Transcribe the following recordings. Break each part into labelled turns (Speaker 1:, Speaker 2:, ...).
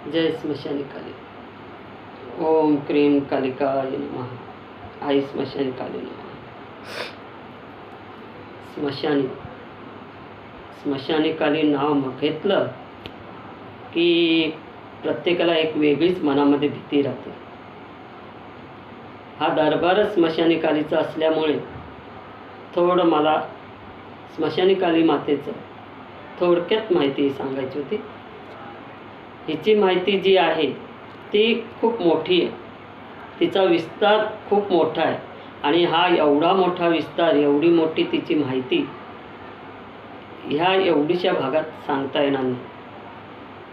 Speaker 1: जय स्मशानी काली। ओम cream कालिकाय नमः। आई स्मशानी काली नमः। स्मशानी काली नाव मग घेतलं की प्रत्येकाला एक वेगळीच मनामध्ये भीती राहते। हा दरबारच स्मशानी कालीचा असल्यामुळे थोडं मला स्मशानी काली मातेचं थोडक्यात माहिती सांगायची होती। हिची माहिती जी आहे ती खूप मोठी आहे, तिचा विस्तार खूप मोठा आहे आणि हा एवढा मोठा विस्तार, एवढी मोठी तिची माहिती ह्या एवढीशा भागात सांगता येणार नाही।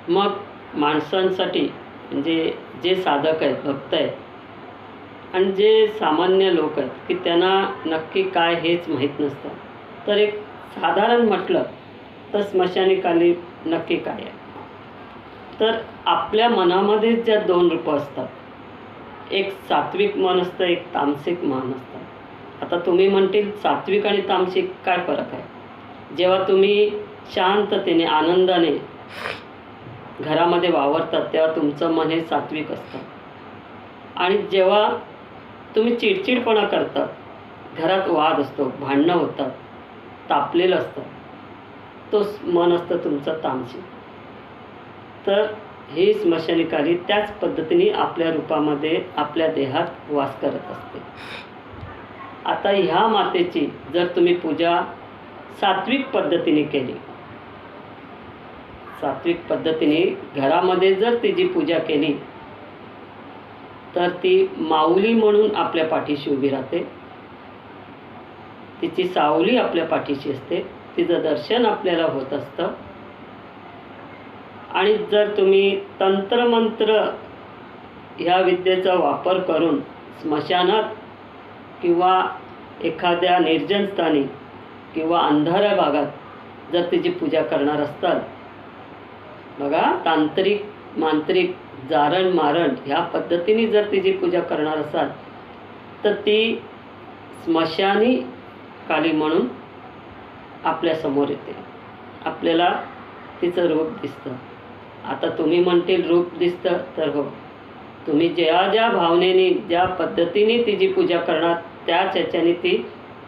Speaker 1: मग माणसांसाठी म्हणजे जे साधक आहेत, भक्त आहेत आणि जे सामान्य लोक आहेत की त्यांना नक्की काय हेच माहीत नसतं, तर एक साधारण म्हटलं तर स्मशानी काली नक्की काय आहे। तर आपल्या मनामध्ये ज्या दोन रूपं असतात, एक सात्विक मन असतं, एक तामसिक मन असतं। आता तुम्ही म्हणतील सात्विक आणि तामसिक काय फरक आहे? जेव्हा तुम्ही शांततेने आनंदाने घरामध्ये वावरतात तेव्हा तुमचं मन हे सात्विक असतं आणि जेव्हा तुम्ही चिडचिडपणा करतात, घरात वाद असतो, भांडणं होतात, तापलेलं असतं, तो मन असतं तुमचं तामसिक। तर ही स्मशानी काली त्याच पद्धतीने आपल्या रूपामध्ये आपल्या देहात वास करत असते। आता ह्या मातेची जर तुम्ही पूजा सात्विक पद्धतीने केली, सात्विक पद्धतीने घरामध्ये जर तिची पूजा केली तर ती माऊली म्हणून आपल्या पाठीशी उभी राहते, तिची सावली आपल्या पाठीशी असते, तिचं दर्शन आपल्याला होत असतं। आणि जर तुम्ही तंत्रमंत्र ह्या विद्येचा वापर करून स्मशानात किंवा एखाद्या निर्जन स्थानी किंवा अंधाऱ्या भागात जर तिची पूजा करणार असताल, बघा तांत्रिक मांत्रिक जारण मारण ह्या पद्धतीने जर तिची पूजा करणार असाल तर ती स्मशानी काली म्हणून आपल्यासमोर येते, आपल्याला तिचं रूप दिसतं। आता तुम्ही म्हणतील रूप दिसतं, तर हो, तुम्ही ज्या ज्या भावनेने ज्या पद्धतीने तिची पूजा करणार त्याच ह्याच्याने ती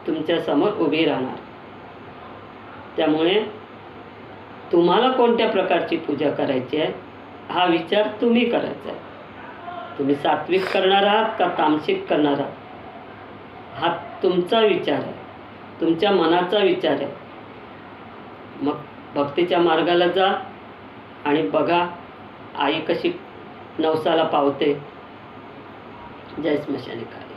Speaker 1: तुमच्यासमोर उभी राहणार। त्यामुळे तुम्हाला कोणत्या प्रकारची पूजा करायची आहे हा विचार तुम्ही करायचा आहे। तुम्ही सात्विक करणार आहात का तामसिक करणार आहात हा तुमचा विचार आहे, तुमच्या मनाचा विचार आहे। मग भक्तीच्या मार्गाला जा आणि बघा आई कशी नवसाला पावते। जय स्मशानी काली।